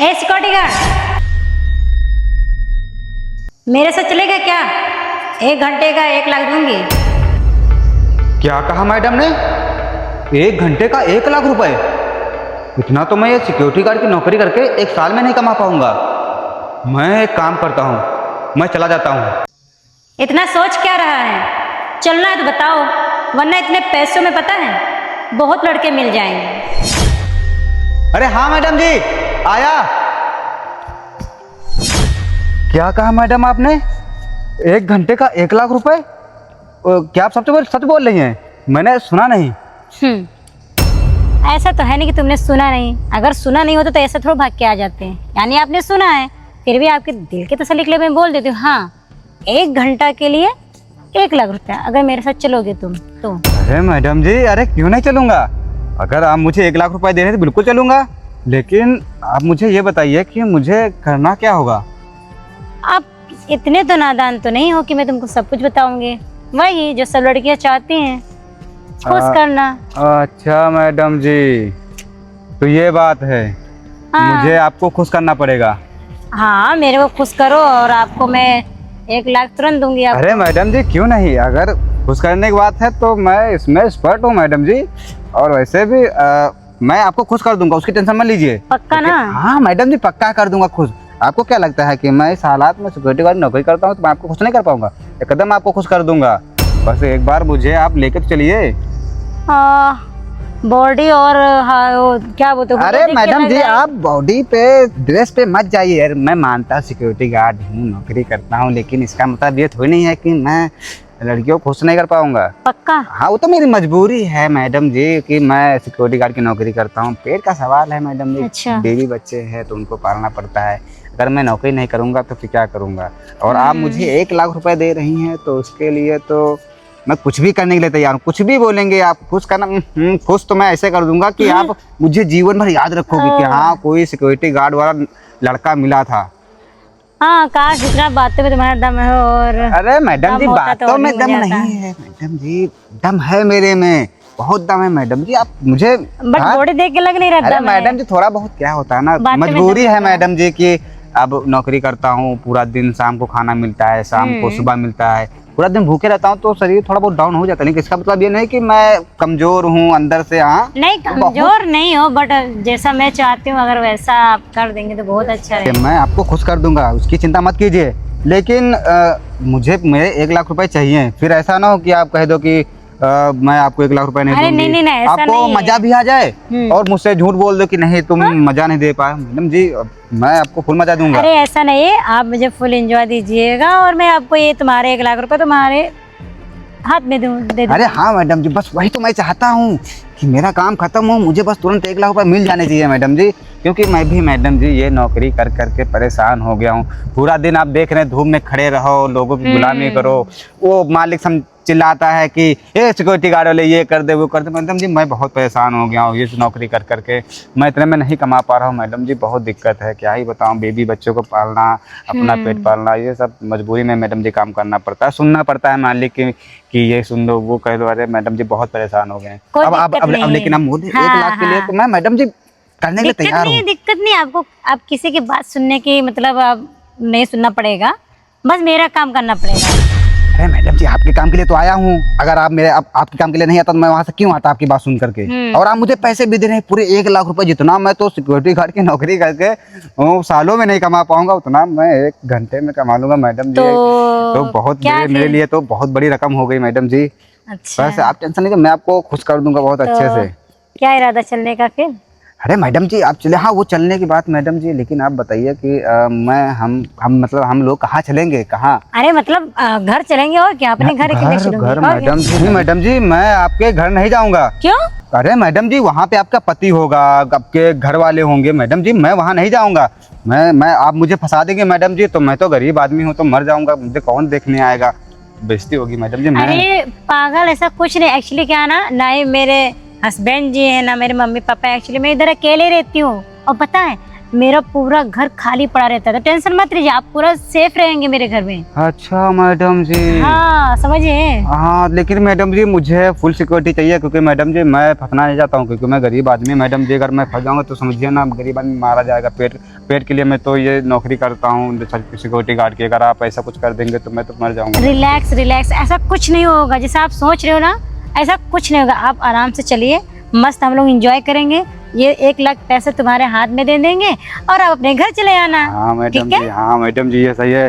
ए security guard, मेरे साथ चलेगा क्या? 1 घंटे का 1 लाख दूंगी। क्या कहा मैडम ने? 1 घंटे का 1 लाख रुपए? इतना तो मैं ये सिक्योरिटी गार्ड की नौकरी करके 1 साल में नहीं कमा पाऊंगा। मैं एक काम करता हूँ, मैं चला जाता हूँ। इतना सोच क्या रहा है? चलना है तो बताओ, वरना इतने पैसों में पता है बहुत लड़के मिल जाएंगे। अरे हाँ मैडम जी, आया। क्या कहा मैडम आपने? 1 घंटे का 1 लाख रुपए? क्या आप सच बोल रही हैं? मैंने सुना नहीं। ऐसा तो है नहीं कि तुमने सुना नहीं। अगर सुना नहीं होता तो ऐसे थोड़ा भाग के आ जाते हैं। यानी आपने सुना है, फिर भी आपके दिल के तसल्ली के लिए मैं बोल देती हूँ। हाँ, 1 घंटा के लिए 1 लाख रुपया, अगर मेरे साथ चलोगे तुम तो। अरे मैडम जी, अरे क्यों नहीं चलूंगा? अगर आप मुझे 1 लाख रुपए दे रहे हैं तो बिल्कुल चलूंगा। लेकिन आप मुझे ये बताइए कि मुझे करना क्या होगा? आप इतने तो नादान तो नहीं हो कि मैं तुमको सब कुछ बताऊंगी। वही जो सब लड़कियां चाहती हैं, खुश करना। अच्छा मैडम जी, तो ये बात है। हाँ। मुझे आपको खुश करना पड़ेगा। हाँ, मेरे को खुश करो और आपको मैं 1 लाख तुरंत दूंगी। आप अरे मैडम जी, क्यों नहीं? अगर खुश करने की बात है तो मैं इसमें एक्सपर्ट हूँ मैडम जी। और वैसे भी मैं आपको खुश कर दूंगा, उसकी टेंशन मत लीजिए। पक्का ना? हाँ मैडम जी, पक्का कर दूंगा खुश। आपको क्या लगता है कि मैं इस हालात में सिक्योरिटी गार्ड नौकरी करता हूँ तो मैं आपको खुश नहीं कर पाऊंगा? एकदम आपको खुश कर दूंगा। बस एक बार मुझे आप लेके तो चलिए। बॉडी और हाँ, वो क्या बोलते हो? अरे मैडम जी, आप बॉडी पे ड्रेस पे मत जाइए यार। मैं मानता सिक्योरिटी गार्ड हूँ, नौकरी करता हूँ, लेकिन इसका मतलब ये थोड़ी नहीं है कि मैं लड़कियों को खुश नहीं कर पाऊंगा। पक्का? हाँ, वो तो मेरी मजबूरी है मैडम जी कि मैं सिक्योरिटी गार्ड की नौकरी करता हूँ। पेट का सवाल है मैडम जी। अच्छा। बेबी बच्चे हैं तो उनको पालना पड़ता है। अगर मैं नौकरी नहीं करूँगा तो फिर क्या करूँगा? और आप मुझे 1 लाख रुपए दे रही हैं तो उसके लिए तो मैं कुछ भी करने के लिए तैयार हूँ। कुछ भी बोलेंगे आप, खुश करना। खुश तो मैं ऐसे कर दूंगा कि आप मुझे जीवन भर याद रखोगे कि हाँ, कोई सिक्योरिटी गार्ड वाला लड़का मिला था। हाँ, काश जितना बातों में तुम्हारा दम है। और अरे मैडम जी, दम होता तो बातों और में भी दम मजा आता। नहीं है मैडम जी। दम है मेरे में, बहुत दम है मैडम जी। आप मुझे बट हाँ? बॉडी देख के लग नहीं रहा अरे दम है। मैडम जी, थोड़ा बहुत क्या होता है ना, बातों में मजबूरी दम है होता है। मैडम जी कि अब नौकरी करता हूँ पूरा दिन, शाम को खाना मिलता है, शाम को सुबह मिलता है, पूरा दिन भूखे रहता हूँ तो शरीर थोड़ा बहुत डाउन हो जाता है। लेकिन इसका मतलब ये नहीं कि मैं कमजोर हूँ अंदर से। हाँ, नहीं, कमजोर नहीं हो, बट जैसा मैं चाहती हूँ अगर वैसा आप कर देंगे तो बहुत अच्छा है। मैं आपको खुश कर दूंगा, उसकी चिंता मत कीजिए। लेकिन मुझे मेरे 1 लाख रुपए चाहिए। फिर ऐसा ना हो कि आप कह दो कि मैं आपको 1 लाख रुपए नहीं अरे दूंगी। नहीं, ऐसा आपको नहीं है। मजा भी आ जाए और मुझसे झूठ बोल दो कि नहीं तुम मजा नहीं दे पाए। मैडम जी, मैं आपको फुल मजा दूंगा। अरे ऐसा नहीं है, आप मुझे फुल एंजॉय दीजिएगा और मैं आपको ये तुम्हारे 1 लाख रुपए तुम्हारे हाथ में दे दूँ। अरे हाँ मैडम जी, बस वही तो मैं चाहता हूँ कि मेरा काम खत्म हो, मुझे बस तुरंत 1 लाख रुपए मिल जाने चाहिए मैडम जी। क्योंकि मैं भी मैडम जी ये नौकरी कर करके परेशान हो गया हूँ। पूरा दिन आप देख रहे हैं, धूप में खड़े रहो, लोगों की गुलामी करो, वो मालिक चिल्लाता है कि ये सिक्योरिटी गार्ड वाले ये कर दे वो कर दे। मैडम जी, मैं बहुत परेशान हो गया हूँ ये नौकरी कर करके। मैं इतने में नहीं कमा पा रहा हूँ मैडम जी, बहुत दिक्कत है। क्या ही बताऊँ, बेबी बच्चों को पालना, अपना पेट पालना, ये सब मजबूरी में मैडम जी काम करना पड़ता है। सुनना पड़ता है मालिक कि ये सुन लो, वो कह दो। अरे मैडम जी, बहुत परेशान हो गए हैं। अब लेकिन हम बोले 1 लाख के लिए तो मैं मैडम जी करने के लिए तैयार हूँ। दिक्कत नहीं आपको। आप किसी की बात सुनने की मतलब आप नहीं सुनना पड़ेगा, बस मेरा काम करना पड़ेगा। अरे मैडम जी, आपके काम के लिए तो आया हूँ। अगर आप मेरे आपके काम के लिए नहीं आता तो मैं वहाँ से क्यों आता आपकी बात सुन करके? और आप मुझे पैसे भी दे रहे हैं पूरे 1 लाख रुपए, जितना मैं तो सिक्योरिटी गार्ड की नौकरी करके सालों में नहीं कमा पाऊंगा उतना मैं 1 घंटे में कमा लूंगा मैडम जी। तो बहुत मेरे लिए तो बहुत बड़ी रकम हो गई मैडम जी। अच्छा, बस आप टेंशन नहीं लीजिए, मैं आपको खुश कर दूंगा बहुत अच्छे से। क्या इरादा चलने का फिर? अरे मैडम जी, आप चले। हाँ, वो चलने की बात मैडम जी, लेकिन आप बताइए कि हम लोग कहाँ चलेंगे, कहाँ? अरे मतलब घर चलेंगे और क्या? अपने घर की घर मैडम जी, मैडम जी मैं आपके घर नहीं जाऊंगा। क्यों? अरे मैडम जी, वहाँ पे आपका पति होगा, आपके घर वाले होंगे मैडम जी, मैं वहाँ नहीं जाऊंगा। मैं आप मुझे फंसा देंगे मैडम जी तो मैं तो गरीब आदमी हूँ, तो मर जाऊंगा, मुझे कौन देखने आएगा? बेइज्जती होगी मैडम जी। अरे पागल, ऐसा कुछ नहीं। एक्चुअली क्या ना ही मेरे हस्बैंड जी है ना मेरे मम्मी पापा। एक्चुअली मैं इधर अकेले रहती हूँ और पता है मेरा पूरा घर खाली पड़ा रहता था। टेंशन मत लीजिए, आप पूरा सेफ रहेंगे मेरे घर में। अच्छा मैडम जी। हाँ समझिए। हाँ लेकिन मैडम जी मुझे फुल सिक्योरिटी चाहिए, क्योंकि मैडम जी मैं फंसना नहीं चाहता हूँ, क्योंकि मैं गरीब आदमी। मैडम जी अगर मैं फंस जाऊँगा तो समझिए ना, गरीब आदमी मारा जाएगा। पेट के लिए मैं तो ये नौकरी करता हूँ सिक्योरिटी गार्ड की। अगर आप ऐसा कुछ कर देंगे तो मैं तो मर जाऊँगा। रिलैक्स रिलैक्स, ऐसा कुछ नहीं होगा जैसा आप सोच रहे हो ना, ऐसा कुछ नहीं होगा। आप आराम से चलिए, मस्त हम लोग एंजॉय करेंगे। ये 1 लाख पैसे तुम्हारे हाथ में दे देंगे और आप अपने घर चले आना। हाँ मैडम ठीक है? जी, हाँ मैडम जी ये सही है।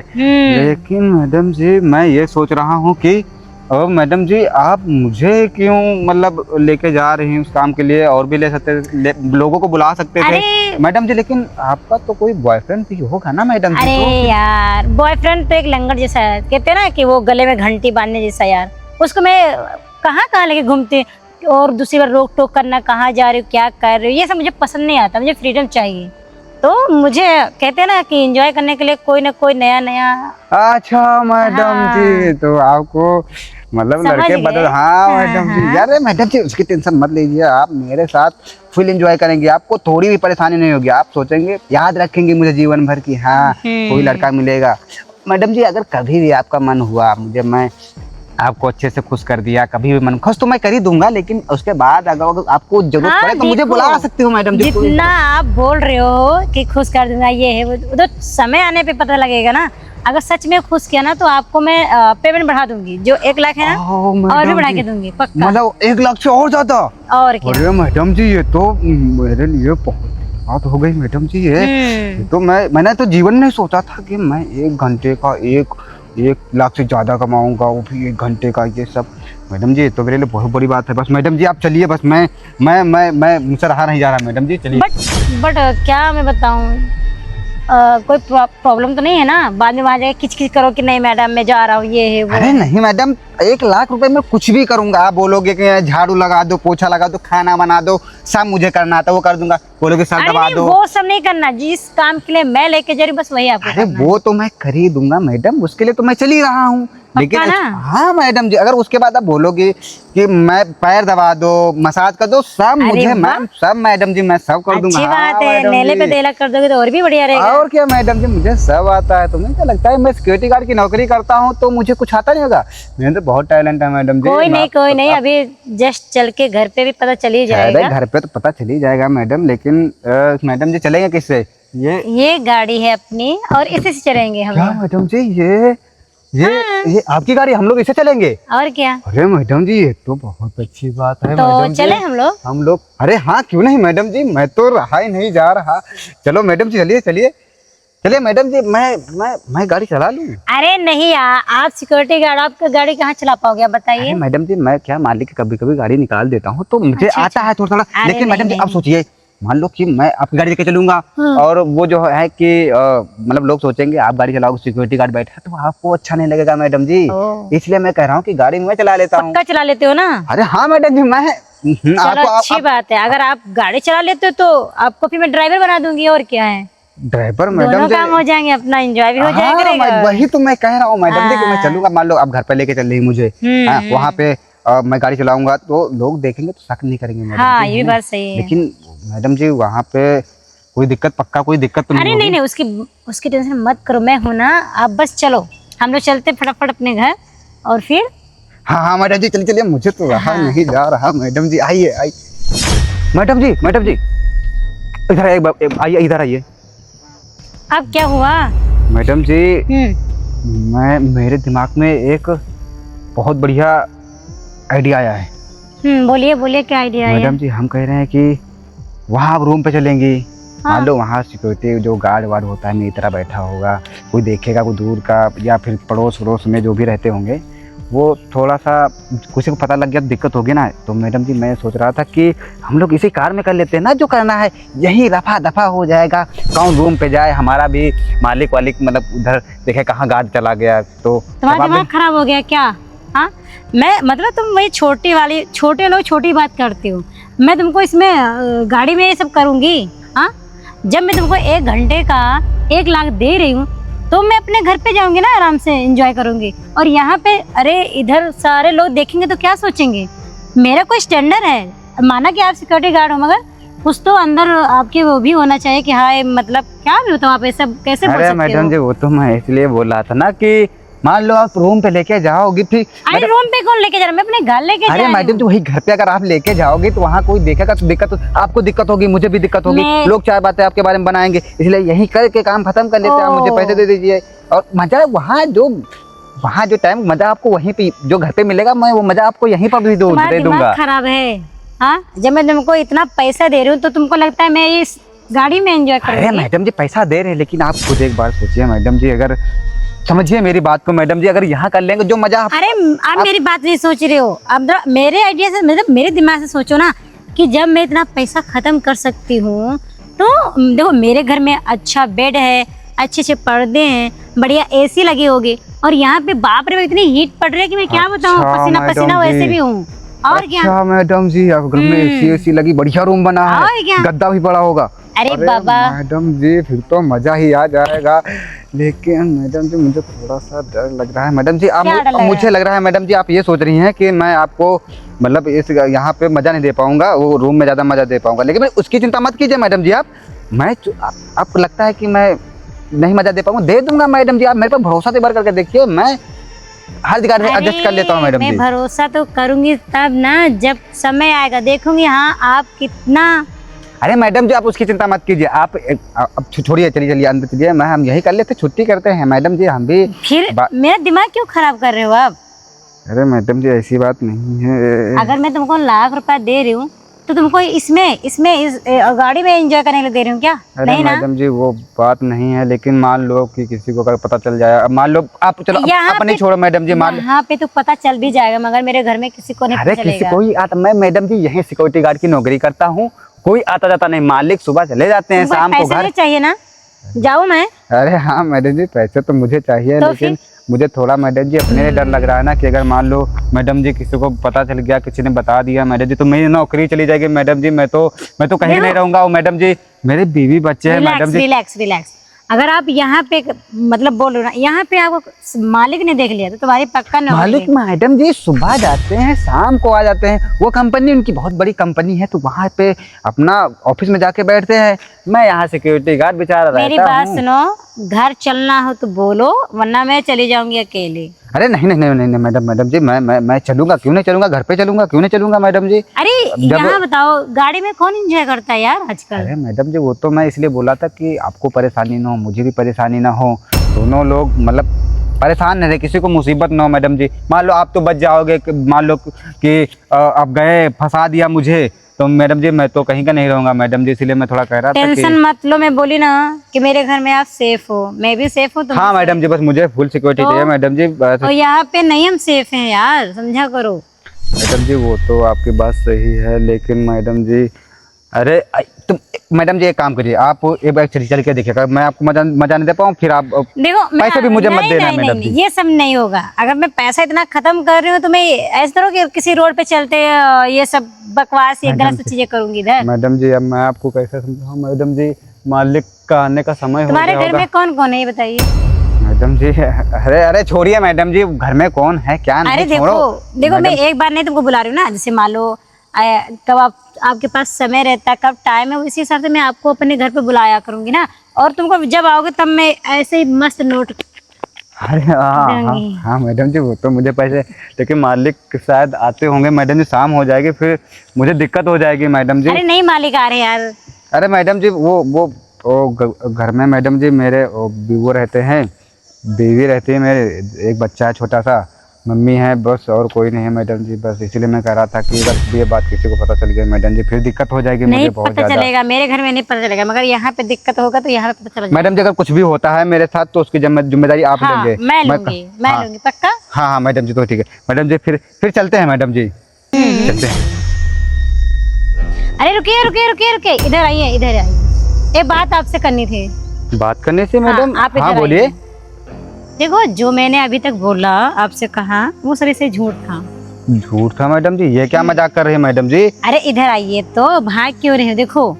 लेकिन मैडम जी मैं ये सोच रहा हूँ कि मैडम जी आप मुझे क्यों मतलब लेके जा रही हैं उस काम के लिए? और भी ले सकते थे, लोगों को बुला सकते थे मैडम जी। लेकिन आपका तो कोई बॉयफ्रेंड भी होगा ना मैडम जी? अरे तो यार बॉयफ्रेंड तो एक लंगड़ जैसा है, कहते हैं ना कि वो गले में घंटी बांधने जैसा। यार उसको मैं कहाँ लेके घूमती और दूसरी बार रोक टोक करना, कहाँ जा रही हो, क्या कर रही हो, ये सब मुझे पसंद नहीं आता। मुझे फ्रीडम चाहिए। तो मुझे कहते हैं ना कि एंजॉय करने के लिए कोई ना कोई नया। अच्छा मैडम जी, तो आपको मतलब लड़के बदल। हाँ मैडम जी, यार मैडम जी उसकी टेंशन मत लीजिए, आप मेरे साथ फुल एंजॉय करेंगे। आपको थोड़ी भी परेशानी नहीं होगी। आप सोचेंगे, याद रखेंगे मुझे जीवन भर की, हाँ कोई लड़का मिलेगा। मैडम जी अगर कभी भी आपका मन हुआ मुझे, मैं आपको अच्छे से खुश कर दिया, कभी भी मन खुश तो मैं कर ही दूंगा, लेकिन उसके बाद अगर आपको जरूरत पड़े तो मुझे बुला सकती हूँ मैडम जी। जितना आप बोल रहे हो कि खुश कर दूंगा, ये है वो तो समय आने पे पता लगेगा ना। अगर सच में खुश किया ना तो आपको मैं पेमेंट बढ़ा दूंगी, जो 1 लाख है ना और भी बढ़ा के दूंगी पक्का। मतलब 1 लाख से और ज्यादा? और क्या। अरे मैडम जी ये तो मेरे लिए बहुत बात हो गई मैडम जी। ये तो मैंने तो जीवन में सोचा था कि मैं 1 घंटे का 1 लाख से ज्यादा कमाऊंगा, वो भी 1 घंटे का। ये सब मैडम जी तो मेरे लिए बहुत बड़ी बात है। बस मैडम जी आप चलिए, बस मैं मुझसे रहा नहीं जा रहा मैडम जी, चलिए। बट क्या मैं बताऊं, कोई प्रॉब्लम तो नहीं है ना? बाद में वहाँ जाके किच करो कि नहीं मैडम मैं जा रहा हूँ, ये है वो। अरे नहीं मैडम, 1 लाख रुपए में कुछ भी करूंगा। आप बोलोगे कि झाड़ू लगा दो, पोछा लगा दो, खाना बना दो, सब मुझे करना आता वो कर दूंगा। बोलोगे सर दबा दो, वो सब नहीं करना। जिस काम के लिए मैं लेके जा रही हूँ बस वही आपको अरे वो तो मैं कर ही दूंगा मैडम, उसके लिए तो मैं चल ही रहा हूँ। लेकिन हाँ मैडम जी, अगर उसके बाद आप बोलोगे कि मैं पैर दबा दो, मसाज कर दो, सब मुझे मैम, सब मैडम जी मैं सब कर दूंगा। अच्छी बात है, नेले पे देला कर दोगे तो और भी बढ़िया रहेगा। और क्या मैडम जी, मुझे सब आता है। तुम्हें क्या लगता है मैं सिक्योरिटी गार्ड की नौकरी करता हूँ तो मुझे कुछ आता नहीं होगा? मेरे तो बहुत टैलेंट है मैडम जी। कोई नहीं, अभी जस्ट चल के घर पे भी पता चल ही जाएगा। घर पे तो पता चल ही जाएगा मैडम, लेकिन मैडम जी चलेंगे किससे? ये गाड़ी है अपनी और इसी से चलेंगे हम। क्या मैडम जी ये आपकी गाड़ी, हम लोग इसे चलेंगे? और क्या। अरे मैडम जी ये तो बहुत अच्छी बात है। तो मैडम चले हम लोग। अरे हाँ क्यों नहीं मैडम जी, मैं तो रहा ही नहीं जा रहा। चलो मैडम जी चलिए मैडम जी, मैं गाड़ी चला लूँ? अरे नहीं यार, आप सिक्योरिटी गार्ड, आप गाड़ी कहाँ चला पाओगे आप बताइए। मैडम जी मैं क्या मालिक कभी कभी गाड़ी निकाल देता हूँ तो मुझे आता है थोड़ा। लेकिन मैडम जी अब सोचिए, मान लो कि मैं आपकी गाड़ी लेके चलूंगा और वो जो है कि मतलब लोग सोचेंगे आप गाड़ी चलाओगे, सिक्योरिटी गार्ड बैठा, तो आपको अच्छा नहीं लगेगा मैडम जी। इसलिए मैं कह रहा हूँ कि गाड़ी मैं चला लेता हूँ। पक्का चला लेते हो ना? अरे हाँ मैडम जी मैं अच्छी बात है। अगर आप गाड़ी चला लेते हो तो आपको फिर मैं ड्राइवर बना दूंगी, और क्या है। ड्राइवर मैडम दोनों काम हो जाएंगे, अपना एंजॉय भी हो जाएगा। वही तो मैं कह रहा हूँ मैडम जी कि मैं चलूंगा। मान लो आप घर पे लेके चल रही मुझे, वहाँ पे मैं गाड़ी चलाऊंगा तो लोग देखेंगे तो शक नहीं करेंगे मैडम। हाँ ये भी बात सही है। लेकिन मैडम जी वहाँ पे कोई दिक्कत कोई दिक्कत तो नहीं? अरे नहीं, उसकी टेंशन मत करो, मैं हूँ ना। आप बस चलो, हम लोग चलते फटाफट अपने घर और फिर। हाँ मैडम जी चलिए, मुझे तो रहा नहीं जा रहा मैडम जी। आइए मैडम जी इधर आइए, इधर आइए। अब क्या हुआ मैडम जी? मेरे दिमाग में एक बहुत बढ़िया आइडिया आया है। बोलिए क्या आइडिया है? मैडम जी हम कह रहे हैं कि वहाँ आप रूम पे चलेंगी। मान लो वहाँ सिक्योरिटी जो गार्ड वार्ड होता है मेरी तरह बैठा होगा, कोई देखेगा, कोई दूर का या फिर पड़ोस में जो भी रहते होंगे, वो थोड़ा सा किसी को पता लग गया तो दिक्कत होगी ना। तो मैडम जी मैं सोच रहा था कि हम लोग इसी कार में कर लेते हैं ना, जो करना है यही रफा दफा हो जाएगा। कौन रूम पे जाए, हमारा भी मालिक मतलब उधर देखे कहाँ गार्ड चला गया। तो तुम्हारा दिमाग खराब हो गया क्या? हाँ मैं मतलब तुम वही छोटे लोग छोटी बात करते हो। मैं तुमको इसमें गाड़ी में ये सब करूँगी? हाँ जब मैं तुमको 1 घंटे का 1 लाख दे रही हूँ तो मैं अपने घर पे जाऊंगी ना, आराम से एंजॉय करूंगी। और यहाँ पे अरे इधर सारे लोग देखेंगे तो क्या सोचेंगे? मेरा कोई स्टैंडर्ड है, माना कि आप सिक्योरिटी गार्ड हो, मगर कुछ तो अंदर आपके वो भी होना चाहिए कि हाँ मतलब क्या भी होता आप ऐसा कैसे बोल अरे सकते मैडम हो? जी वो तो मैं इसलिए बोल रहा था ना कि मान लो आप रूम पे लेके जाओगी फिर अरे रूम पे कौन लेके जा रहा, मैं अपने घर लेके जा अरे रही मैडम हूँ। जी वही घर पे अगर आप लेके जाओगे तो वहाँ कोई देखेगा तो दिक्कत, आपको दिक्कत होगी, मुझे भी दिक्कत होगी, मैं- लोग चार बातें आपके बारे में बनाएंगे, इसलिए यही करके काम खत्म कर लेते हैं, आप मुझे पैसे दे दीजिए। और मजा वहाँ जो टाइम मजा आपको वहीं पे जो घर पे मिलेगा, मैं वो मजा आपको यहीं पर भी तुम्हारा दे दूंगा। दिमाग खराब है हाँ? जब मैं तुमको इतना पैसा दे रही हूँ तो तुमको लगता है मैं इस गाड़ी में एंजॉय अरे करूंगी? मैडम जी पैसा दे रहे हैं लेकिन आप खुद एक बार सोचिए मैडम जी, अगर समझिए मेरी बात को मैडम जी, अगर यहाँ कर लेंगे जो मजा अरे आप मेरी बात नहीं सोच रहे हो, अब मेरे आइडिया से मतलब मेरे दिमाग से सोचो ना कि जब मैं इतना पैसा खत्म कर सकती हूँ तो देखो मेरे घर में अच्छा बेड है, अच्छे अच्छे पर्दे हैं, बढ़िया एसी लगी होगी, और यहाँ पे बाप रे इतनी हीट पड़ रही है कि मैं क्या बताऊँ, अच्छा, पसीना मैडम पसीना जी। वैसे भी हूँ। और क्या अच्छा मैडम जी, अब घर में एसी लगी, बढ़िया रूम बना और है, क्या? गद्दा भी पड़ा होगा। अरे बाबा मैडम जी फिर तो मजा ही आ जाएगा, लेकिन मैडम जी मुझे थोड़ा सा डर लग रहा है। मैडम जी आप क्या डर लग रहा मुझे लग रहा है मैडम जी आप ये सोच रही हैं कि मैं आपको मतलब इस यहाँ पे मजा नहीं दे पाऊंगा, वो रूम में ज्यादा मजा दे पाऊंगा, लेकिन मैं उसकी चिंता मत कीजिए मैडम जी। आपको लगता है कि मैं नहीं मजा दे पाऊंगा, दे दूंगा मैडम जी, आप मेरे पर भरोसा से करके देखिए, मैं हर जगह से एडजस्ट कर लेता हूँ मैडम मैं जी। भरोसा तो करूंगी तब ना जब समय आएगा, देखूंगी हाँ आप कितना। अरे मैडम जी आप उसकी चिंता मत कीजिए, आप अब छोड़िए, चलिए अंदर चलिए, मैं हम यही कर लेते, छुट्टी करते हैं मैडम जी हम भी। फिर मेरा दिमाग क्यों खराब कर रहे हो आप? अरे मैडम जी ऐसी बात नहीं है। अगर मैं तुमको ₹1,00,000 दे रही हूँ तो तुमको इसमें इस गाड़ी में एंजॉय करने के लिए दे रही हूँ क्या? अरे नहीं ना? मैडम जी वो बात नहीं है, लेकिन मान लो कि किसी को अगर पता चल जाए, अब मान लो आप चलो यहाँ अपनी पे- छोड़ो मैडम जी, मान लो यहाँ पे तो पता चल भी जाएगा मगर मेरे घर में किसी को नहीं अरे पता किसी चलेगा। कोई आता, मैं मैडम जी यही सिक्योरिटी गार्ड की नौकरी करता हूँ, कोई आता जाता नहीं, मालिक सुबह चले जाते हैं, तुमको शाम को पैसे घर। नहीं चाहिए ना? जाऊँ मैं? अरे हाँ मैडम जी पैसे तो मुझे चाहिए, तो लेकिन मुझे थोड़ा मैडम जी अपने लिए डर लग रहा है ना कि अगर मान लो मैडम जी किसी को पता चल गया, किसी ने बता दिया मैडम जी, तो मेरी नौकरी चली जाएगी मैडम जी, मैं तो कहीं नहीं रहूंगा। और मैडम जी मेरे बीवी बच्चे हैं मैडम जी। रिलैक्स। अगर आप यहाँ पे मतलब बोलो ना, यहाँ पे आपको मालिक ने देख लिया तो तुम्हारी पक्का नौकरी मालिक है। मैडम जी सुबह जाते हैं शाम को आ जाते हैं, वो कंपनी उनकी बहुत बड़ी कंपनी है, तो वहाँ पे अपना ऑफिस में जाके बैठते हैं, मैं यहाँ सिक्योरिटी गार्ड बेचारा मेरी रहता बात हूँ। सुनो, घर चलना हो तो बोलो वरना मैं चली जाऊंगी अकेले। अरे नहीं नहीं नहीं नहीं मैडम जी, मैं चलूंगा, क्यों नहीं चलूंगा, घर पे चलूंगा, क्यों नहीं चलूंगा मैडम जी। अरे यहाँ बताओ गाड़ी में कौन एंजॉय करता है यार आजकल? अरे मैडम जी वो तो मैं इसलिए बोला था कि आपको परेशानी ना हो, मुझे भी परेशानी ना हो, दोनों लोग मतलब परेशान नहीं रहे, किसी को मुसीबत ना हो मैडम जी। मान लो आप तो बच जाओगे, मान लो कि आप गए फंसा दिया मुझे, तो मैडम जी मैं तो कहीं का नहीं रहूंगा मैडम जी, इसलिए मैं थोड़ा कह रहा था टेंशन मत लो, मैं बोली ना कि मेरे घर में आप सेफ हो, मैं भी सेफ हूँ तुम हाँ मैडम जी, बस मुझे फुल सिक्योरिटी चाहिए मैडम जी। और यहाँ पे नहीं हम सेफ हैं यार, समझा करो। मैडम जी वो तो आपकी बात सही है, लेकिन मैडम जी अरे तुम मैडम जी एक काम करिए, आप एक बार चल के देखिएगा, मैं आपको मजा नहीं दे पाऊँ, फिर आप देखो पैसे भी मुझे मत देना नहीं, मैडम जी। ये सब नहीं होगा। अगर मैं पैसा इतना खत्म कर रही हूँ तो मैं ऐसा करो कि किसी रोड पे चलते ये सब बकवास ये गलत चीजें करूंगी इधर। मैडम जी अब मैं आपको कैसे समझाऊं मैडम जी, मालिक का आने का समय हो तुम्हारे गया घर होगा। में कौन कौन है ये बताइए? मैडम जी अरे छोड़िए मैडम जी, घर में कौन है क्या अरे नहीं, छोड़ो। देखो मैं एक बार नहीं तुमको बुला रही हूँ ना, जैसे मान लो कब आपके पास समय रहता है, कब टाइम है, उसी हिसाब से मैं आपको अपने घर पे बुलाया करूंगी ना, और तुमको जब आओगे तब मैं ऐसे ही मस्त नोट। अरे हाँ मैडम जी वो तो मुझे पैसे, लेकिन मालिक शायद आते होंगे मैडम जी, शाम हो जाएगी फिर मुझे दिक्कत हो जाएगी मैडम जी। अरे नहीं मालिक आ रहे यार। अरे मैडम जी वो घर में मैडम जी मेरे वो रहते हैं, बीवी रहती है मेरे, एक बच्चा है छोटा सा, मम्मी है बस, और कोई नहीं है मैडम जी, बस इसलिए मैं कह रहा था कि अगर ये बात किसी को पता चल गई मैडम जी फिर दिक्कत हो जाएगी मुझे बहुत पता ज्यादा। चलेगा, मेरे घर में नहीं पता चलेगा, मगर यहाँ पे दिक्कत होगा तो यहाँ पे पता चलेगा। मैडम जी अगर कुछ भी होता है मेरे साथ तो उसकी जिम्मेदारी आप हाँ, लेंगे। मैं लूंगी पक्का। हाँ मैडम जी तो ठीक है मैडम जी, फिर चलते हैं मैडम जी, चलते हैं। अरे रुकिए, इधर आइए। एक बात आपसे करनी थी। बात करने से मैडम? आप हाँ इधर बोलिए। आइए। देखो जो मैंने अभी तक बोला आपसे कहा वो सभी से झूठ था। झूठ था मैडम जी? ये क्या मजाक कर रही है मैडम जी? अरे इधर आइए, तो भाग क्यों रहे हो? देखो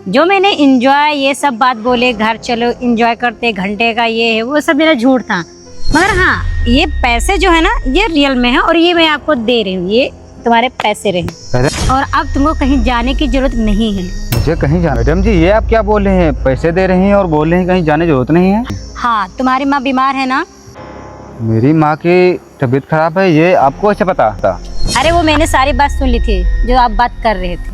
जो मैंने एंजॉय ये सब बात बोले, घर चलो एंजॉय करते घंटे का ये है वो सब मेरा झूठ था, मगर हाँ ये पैसे जो है ना ये रियल में है और ये मैं आपको दे रही हूँ, ये तुम्हारे पैसे रहे। और अब तुमको कहीं जाने की जरूरत नहीं है। मुझे कहीं जाना। मैडम जी ये आप क्या बोल रहे हैं, पैसे दे रही हैं और बोल रहे हैं कहीं जाने की जरूरत नहीं है। हाँ, तुम्हारी माँ बीमार है ना? मेरी माँ की तबीयत खराब है, ये आपको कैसे पता था? अरे वो मैंने सारी बात सुन ली थी जो आप बात कर रहे थे।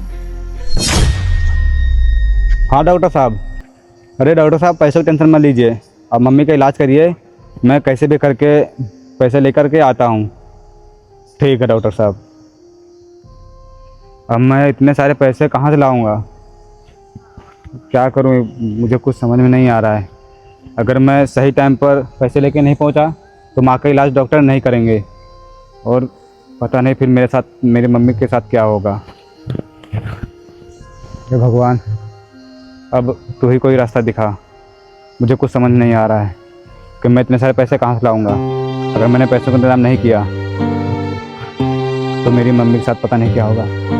हाँ डॉक्टर साहब। अरे डॉक्टर साहब पैसों की टेंशन मत लीजिए, अब मम्मी का इलाज करिए, मैं कैसे भी करके पैसे लेकर के आता हूँ। ठीक है डॉक्टर साहब। अब मैं इतने सारे पैसे कहाँ से लाऊंगा, क्या करूँ, मुझे कुछ समझ में नहीं आ रहा है। अगर मैं सही टाइम पर पैसे लेके नहीं पहुँचा तो माँ का इलाज डॉक्टर नहीं करेंगे और पता नहीं फिर मेरे साथ, मेरी मम्मी के साथ क्या होगा। हे भगवान, अब तू ही कोई रास्ता दिखा, मुझे कुछ समझ नहीं आ रहा है कि मैं इतने सारे पैसे कहाँ से लाऊंगा। अगर मैंने पैसों का इंतजाम नहीं किया तो मेरी मम्मी के साथ पता नहीं क्या होगा।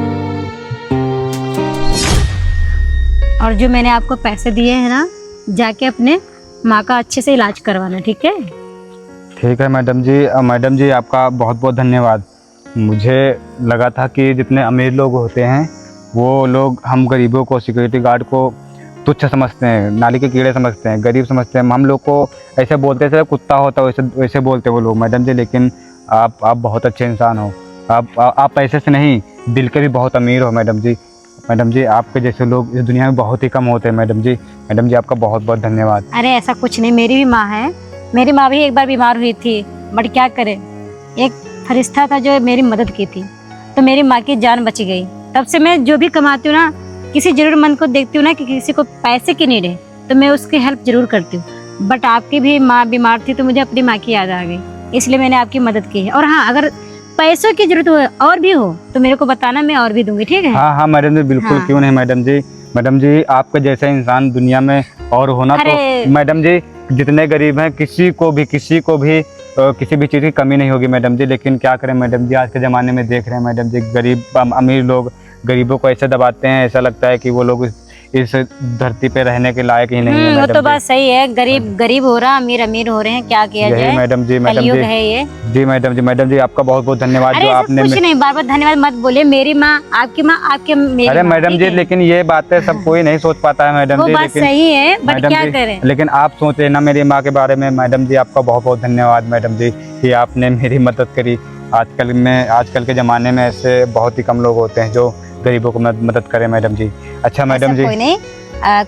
और जो मैंने आपको पैसे दिए हैं ना, जाके अपने माँ का अच्छे से इलाज करवाना, ठीक है? ठीक है मैडम जी। मैडम जी आपका बहुत बहुत धन्यवाद। मुझे लगा था कि जितने अमीर लोग होते हैं वो लोग हम गरीबों को, सिक्योरिटी गार्ड को तुच्छ समझते हैं, नाली के कीड़े समझते हैं, गरीब समझते हैं। हम लोग को ऐसे बोलते हैं, कुत्ता होता है वैसे वैसे बोलते वो लोग मैडम जी। लेकिन आप बहुत अच्छे इंसान हो। आप पैसे से नहीं, दिल के भी बहुत अमीर हो मैडम जी। मैडम जी आपके जैसे लोग इस दुनिया में बहुत ही कम होते हैं मैडम जी। मैडम जी आपका बहुत बहुत धन्यवाद। अरे ऐसा कुछ नहीं, मेरी भी माँ है। मेरी माँ भी एक बार बीमार हुई थी, बट क्या करे, एक फरिश्ता था जो मेरी मदद की थी, तो मेरी माँ की जान बच गई। तब से मैं जो भी कमाती हूँ ना, किसी जरूरतमंद को देखती हूँ ना कि किसी को पैसे की नीड है, तो मैं उसकी हेल्प जरूर करती हूँ। बट आपकी भी माँ बीमार थी तो मुझे अपनी माँ की याद आ गई, इसलिए मैंने आपकी मदद की है। और हाँ, अगर पैसों की जरूरत हो और भी हो तो मेरे को बताना, मैं और भी दूंगी, ठीक है? हाँ मैडम जी बिल्कुल। हाँ। क्यों नहीं मैडम जी। मैडम जी आपके जैसा इंसान दुनिया में और होना तो मैडम जी, जितने गरीब हैं किसी को भी किसी भी चीज़ की कमी नहीं होगी मैडम जी। लेकिन क्या करें मैडम जी, आज के ज़माने में देख रहे हैं मैडम जी, गरीब अमीर लोग गरीबों को ऐसे दबाते हैं, ऐसा लगता है कि वो लोग इस धरती पे रहने के लायक ही नहीं है वो मैडम तो जी। बात सही है, गरीब गरीब हो रहा, अमीर अमीर हो रहे हैं, क्या किया यही जाए, मैडम जी। कलयुग है ये। जी मैडम जी आपका बहुत बहुत धन्यवाद अरे जो ऐसा आपने कुछ नहीं, बार बार धन्यवाद मत बोलिए। मेरी माँ आपकी मेरी अरे माँ, मैडम ठीक जी है? लेकिन ये बातें सब कोई नहीं सोच पाता है मैडम वो जी। बात लेकिन सही है, बट मैडम क्या जी, करें। लेकिन आप सोचे ना मेरी माँ के बारे में मैडम जी। आपका बहुत बहुत धन्यवाद मैडम जी कि आपने मेरी मदद करी। आजकल के ज़माने में ऐसे बहुत ही कम लोग होते हैं जो गरीबों को मदद करें मैडम जी। अच्छा मैडम जी,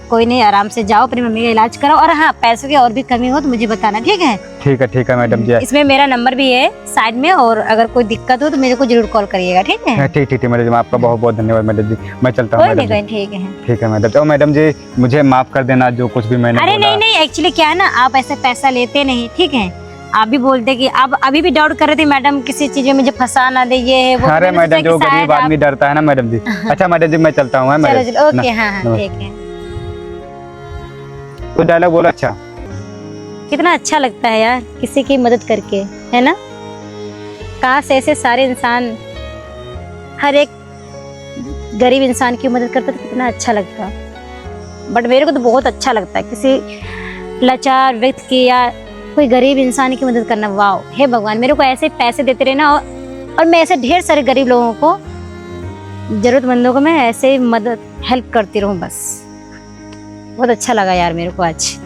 कोई नहीं, आराम से जाओ, अपनी मम्मी का इलाज करो। और हाँ, पैसों की और भी कमी हो तो मुझे बताना, ठीक है? ठीक है मैडम जी। इसमें मेरा नंबर भी है साइड में, और अगर कोई दिक्कत हो तो मेरे को जरूर कॉल करिएगा, ठीक है? ठीक मैडम जी, आपका बहुत बहुत धन्यवाद मैडम जी। मैं चलता हूँ मैडम जी। ठीक है। ठीक है मैडम। तो मैडम जी मुझे माफ़ कर देना जो कुछ भी मैंने अरे बोला। नहीं, एक्चुअली क्या है ना, आप ऐसे पैसा लेते नहीं, ठीक है? आप भी बोलते कि आप अभी भी डाउट कर रहे थे मैडम किसी चीज में मुझे फंसा ना दे, ये है वो। अरे मैडम जो गरीब आदमी डरता है ना मैडम जी। अच्छा मैडम जी मैं चलता हूँ। चलो ओके, हाँ ठीक है। तो डायलॉग बोला। अच्छा, कितना अच्छा लगता है यार किसी की मदद करके, है ना? काश ऐसे सारे इंसान हर एक गरीब इंसान की मदद करता तो कितना अच्छा लगता। बट मेरे को तो बहुत अच्छा लगता है किसी लाचार व्यक्ति की या कोई गरीब इंसान की मदद करना। वाह, हे भगवान, मेरे को ऐसे पैसे देते रहना, और मैं ऐसे ढेर सारे गरीब लोगों को, जरूरतमंदों को मैं ऐसे मदद हेल्प करती रहूं बस। बहुत अच्छा लगा यार मेरे को आज।